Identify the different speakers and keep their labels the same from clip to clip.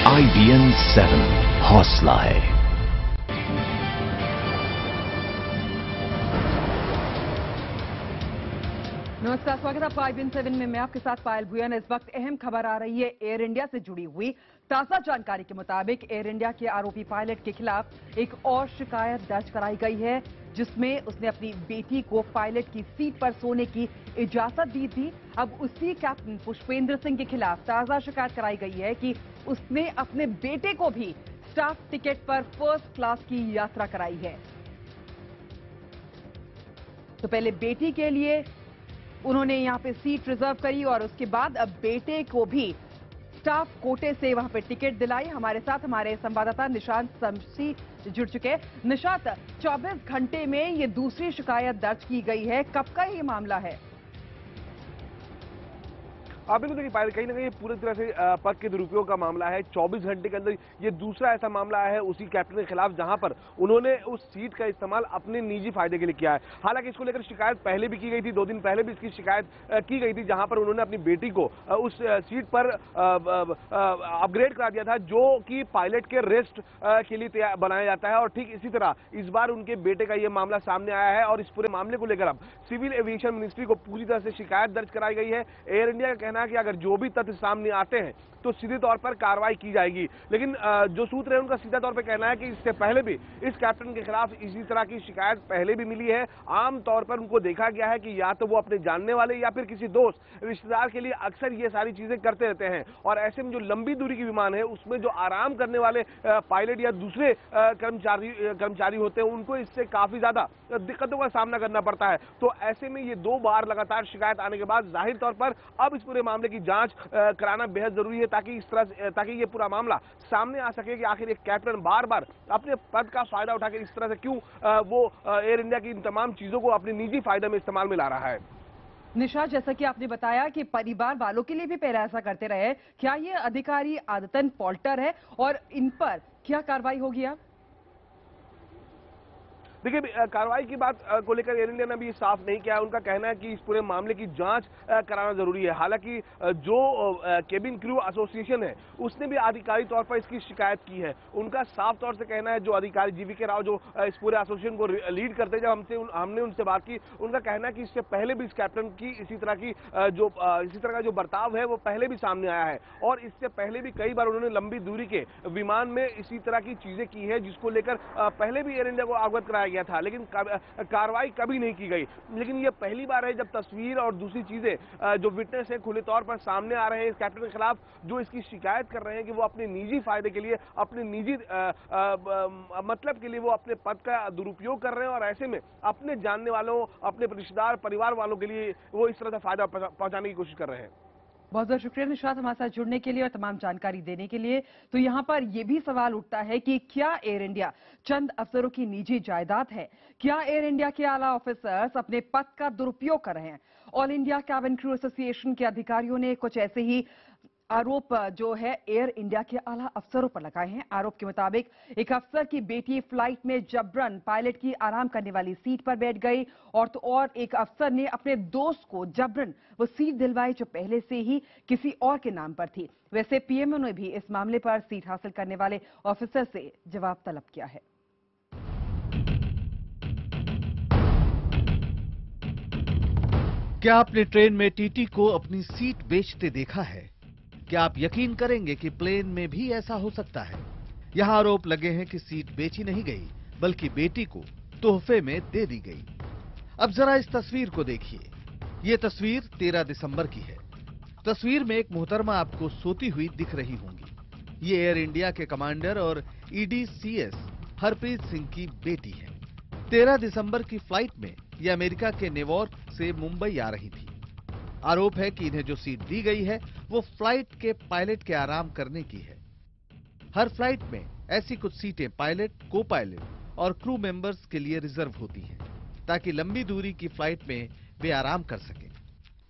Speaker 1: IBN 7 हौसला है।
Speaker 2: नमस्कार, स्वागत है आपका IBN 7 में। मैं आपके साथ पायल भुयन। इस वक्त अहम खबर आ रही है एयर इंडिया से जुड़ी हुई। ताजा जानकारी के मुताबिक एयर इंडिया के आरोपी पायलट के खिलाफ एक और शिकायत दर्ज कराई गई है, जिसमें उसने अपनी बेटी को पायलट की सीट पर सोने की इजाजत दी थी। अब उसी कैप्टन पुष्पेंद्र सिंह के खिलाफ ताजा शिकायत कराई गई है कि उसने अपने बेटे को भी स्टाफ टिकट पर फर्स्ट क्लास की यात्रा कराई है। तो पहले बेटी के लिए उन्होंने यहां पे सीट रिजर्व करी और उसके बाद अब बेटे को भी स्टाफ कोटे से वहां पे टिकट दिलाई। हमारे साथ हमारे संवाददाता निशांत शमसी जुड़ चुके हैं। निशांत, 24 घंटे में ये दूसरी शिकायत दर्ज की गई है, कब का ये मामला है?
Speaker 3: आप बिल्कुल देखिए पायल, कहीं ना कहीं पूरी तरह से पद के दुरुपयोग का मामला है। 24 घंटे के अंदर ये दूसरा ऐसा मामला है उसी कैप्टन के खिलाफ जहां पर उन्होंने उस सीट का इस्तेमाल अपने निजी फायदे के लिए किया है। हालांकि इसको लेकर शिकायत पहले भी की गई थी, 2 दिन पहले भी इसकी शिकायत की गई थी, जहां पर उन्होंने अपनी बेटी को उस सीट पर अपग्रेड करा दिया था जो कि पायलट के रेस्ट के लिए बनाया जाता है। और ठीक इसी तरह इस बार उनके बेटे का यह मामला सामने आया है और इस पूरे मामले को लेकर अब सिविल एविएशन मिनिस्ट्री को पूरी तरह से शिकायत दर्ज कराई गई है। एयर इंडिया का कहना कि अगर जो भी तथ्य सामने आते हैं तो सीधे तौर पर कार्रवाई की जाएगी। लेकिन जो सूत्र है उनका सीधा तौर पर कहना है कि इससे पहले भी इस कैप्टन के खिलाफ इसी तरह की शिकायत पहले भी मिली है। आम तौर पर उनको देखा गया है कि या तो वो अपने जानने वाले या फिर किसी दोस्त रिश्तेदार के लिए अक्सर ये सारी चीजें करते रहते हैं। और ऐसे में जो लंबी दूरी की विमान है उसमें जो आराम करने वाले पायलट या दूसरे कर्मचारी होते हैं उनको इससे काफी ज्यादा दिक्कतों का सामना करना पड़ता है। तो ऐसे में ये 2 बार लगातार शिकायत आने के बाद जाहिर तौर पर अब इस पूरे मामले की जांच कराना बेहद जरूरी है ताकि ये पूरा मामला सामने आ सके कि आखिर एक कैप्टन बार बार अपने पद का फायदा उठाकर इस तरह से क्यों वो एयर इंडिया की इन तमाम चीजों को अपने निजी फायदे में इस्तेमाल में ला रहा है।
Speaker 2: निशा, जैसा कि आपने बताया कि परिवार वालों के लिए भी पहले ऐसा करते रहे, क्या ये अधिकारी आदतन फॉल्टर है और इन पर क्या कार्रवाई होगी? अब
Speaker 3: देखिए, कार्रवाई की बात को लेकर एयर इंडिया ने भी साफ नहीं किया। उनका कहना है कि इस पूरे मामले की जांच कराना जरूरी है। हालांकि जो केबिन क्रू एसोसिएशन है उसने भी आधिकारिक तौर पर इसकी शिकायत की है। उनका साफ तौर से कहना है, जो अधिकारी जीवीके राव जो इस पूरे एसोसिएशन को लीड करते हैं, जब हमने उनसे बात की, उनका कहना है कि इससे पहले भी इस कैप्टन की इसी तरह का जो बर्ताव है वो पहले भी सामने आया है। और इससे पहले भी कई बार उन्होंने लंबी दूरी के विमान में इसी तरह की चीजें की है जिसको लेकर पहले भी एयर इंडिया को अवगत कराया गया था, लेकिन कार्रवाई कभी नहीं की गई। लेकिन यह पहली बार है जब तस्वीर और दूसरी चीजें जो विटनेस है खुले तौर पर सामने आ रहे हैं इस कैप्टन के खिलाफ, जो इसकी शिकायत कर रहे हैं कि वो अपने निजी फायदे के लिए, अपने निजी मतलब के लिए वो अपने पद का दुरुपयोग कर रहे हैं और ऐसे में अपने जानने वालों, अपने रिश्तेदार, परिवार वालों के लिए वो इस तरह से फायदा पहुंचाने की कोशिश कर रहे हैं।
Speaker 2: बहुत बहुत शुक्रिया निशांत हमारे साथ जुड़ने के लिए और तमाम जानकारी देने के लिए। तो यहाँ पर यह भी सवाल उठता है कि क्या एयर इंडिया चंद अफसरों की निजी जायदाद है? क्या एयर इंडिया के आला ऑफिसर्स अपने पद का दुरुपयोग कर रहे हैं? All India cabin crew association के अधिकारियों ने कुछ ऐसे ही आरोप जो है एयर इंडिया के आला अफसरों पर लगाए हैं। आरोप के मुताबिक एक अफसर की बेटी फ्लाइट में जबरन पायलट की आराम करने वाली सीट पर बैठ गई और एक अफसर ने अपने दोस्त को जबरन वो सीट दिलवाई जो पहले से ही किसी और के नाम पर थी। वैसे पीएमओ ने भी इस मामले पर सीट हासिल करने वाले ऑफिसर से जवाब तलब किया है।
Speaker 4: क्या आपने ट्रेन में टीटी को अपनी सीट बेचते देखा है? क्या आप यकीन करेंगे कि प्लेन में भी ऐसा हो सकता है? यहां आरोप लगे हैं कि सीट बेची नहीं गई बल्कि बेटी को तोहफे में दे दी गई। अब जरा इस तस्वीर को देखिए। ये तस्वीर 13 दिसंबर की है। तस्वीर में एक मोहतरमा आपको सोती हुई दिख रही होंगी। ये एयर इंडिया के कमांडर और ईडीसीएस हरप्रीत सिंह की बेटी है। 13 दिसंबर की फ्लाइट में ये अमेरिका के न्यूयॉर्क से मुंबई आ रही थी। आरोप है कि इन्हें जो सीट दी गई है वो फ्लाइट के पायलट के आराम करने की है। हर फ्लाइट में ऐसी कुछ सीटें पायलट, को पायलट और क्रू मेंबर्स के लिए रिजर्व होती हैं ताकि लंबी दूरी की फ्लाइट में वे आराम कर सकें।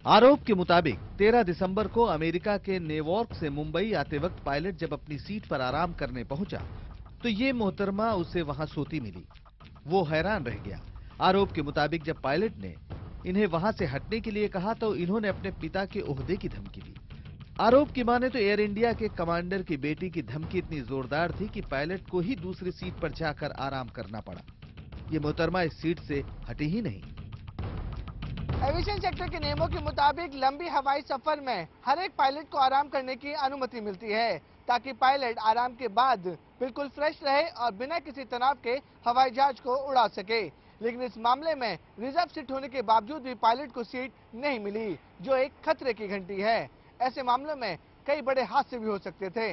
Speaker 4: आरोप के मुताबिक 13 दिसंबर को अमेरिका के न्यूयॉर्क से मुंबई आते वक्त पायलट जब अपनी सीट पर आराम करने पहुंचा तो ये मोहतरमा उसे वहां सोती मिली। वो हैरान रह गया। आरोप के मुताबिक जब पायलट ने इन्हें वहां से हटने के लिए कहा तो इन्होंने अपने पिता के ओहदे की धमकी दी। आरोप की माने तो एयर इंडिया के कमांडर की बेटी की धमकी इतनी जोरदार थी कि पायलट को ही दूसरी सीट पर जाकर आराम करना पड़ा। ये मोहतरमा इस सीट से हटी ही नहीं।
Speaker 5: एविएशन सेक्टर के नियमों के मुताबिक लंबी हवाई सफर में हर एक पायलट को आराम करने की अनुमति मिलती है, ताकि पायलट आराम के बाद बिल्कुल फ्रेश रहे और बिना किसी तनाव के हवाई जहाज को उड़ा सके। लेकिन इस मामले में रिजर्व सीट होने के बावजूद भी पायलट को सीट नहीं मिली, जो एक खतरे की घंटी है। ऐसे मामलों में कई बड़े हादसे भी हो सकते थे।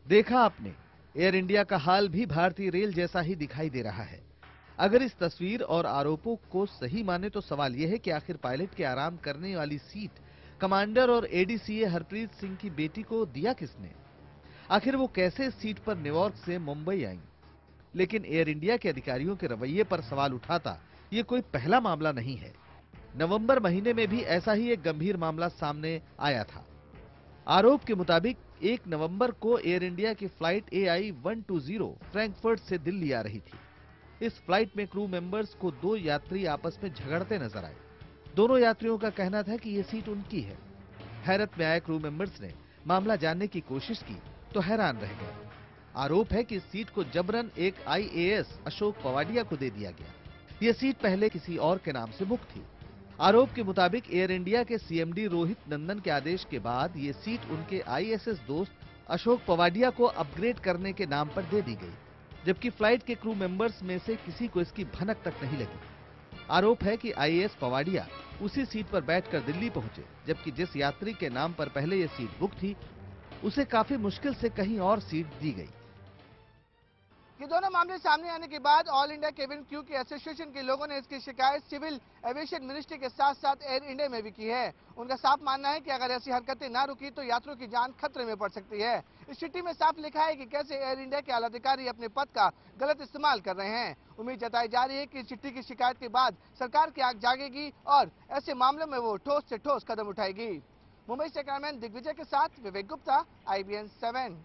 Speaker 4: देखा आपने, एयर इंडिया का हाल भी भारतीय रेल जैसा ही दिखाई दे रहा है। अगर इस तस्वीर और आरोपों को सही माने तो सवाल यह है कि आखिर पायलट के आराम करने वाली सीट कमांडर और एडीसीए हरप्रीत सिंह की बेटी को दिया किसने? आखिर वो कैसे इस सीट पर न्यूयॉर्क से मुंबई आई? लेकिन एयर इंडिया के अधिकारियों के रवैये पर सवाल उठाता ये कोई पहला मामला नहीं है। नवंबर महीने में भी ऐसा ही एक गंभीर मामला सामने आया था। आरोप के मुताबिक 1 नवंबर को एयर इंडिया की फ्लाइट AI 120 फ्रैंकफर्ट से दिल्ली आ रही थी। इस फ्लाइट में क्रू मेंबर्स को 2 यात्री आपस में झगड़ते नजर आए। दोनों यात्रियों का कहना था कि ये सीट उनकी है। हैरत में आए क्रू मेंबर्स ने मामला जानने की कोशिश की तो हैरान रह गए। आरोप है कि इस सीट को जबरन एक IAS अशोक पवाडिया को दे दिया गया। ये सीट पहले किसी और के नाम से बुक थी। आरोप के मुताबिक एयर इंडिया के CMD रोहित नंदन के आदेश के बाद ये सीट उनके ISS दोस्त अशोक पवाडिया को अपग्रेड करने के नाम पर दे दी गई, जबकि फ्लाइट के क्रू मेंबर्स में से किसी को इसकी भनक तक नहीं लगी। आरोप है कि IAS पवाडिया उसी सीट पर बैठकर दिल्ली पहुंचे, जबकि जिस यात्री के नाम पर पहले यह सीट बुक थी उसे काफी मुश्किल से कहीं और सीट दी गई।
Speaker 5: ये दोनों मामले सामने आने के बाद ऑल इंडिया केबिन क्रू के एसोसिएशन के लोगों ने इसकी शिकायत सिविल एविएशन मिनिस्ट्री के साथ साथ एयर इंडिया में भी की है। उनका साफ मानना है कि अगर ऐसी हरकतें ना रुकी तो यात्रियों की जान खतरे में पड़ सकती है। इस चिट्ठी में साफ लिखा है कि कैसे एयर इंडिया के आला अधिकारी अपने पद का गलत इस्तेमाल कर रहे हैं। उम्मीद जताई जा रही है कि इस चिट्ठी की शिकायत के बाद सरकार की आंख जागेगी और ऐसे मामलों में वो ठोस से ठोस कदम उठाएगी। मुंबई से कैमरामैन दिग्विजय के साथ विवेक गुप्ता, IBN 7।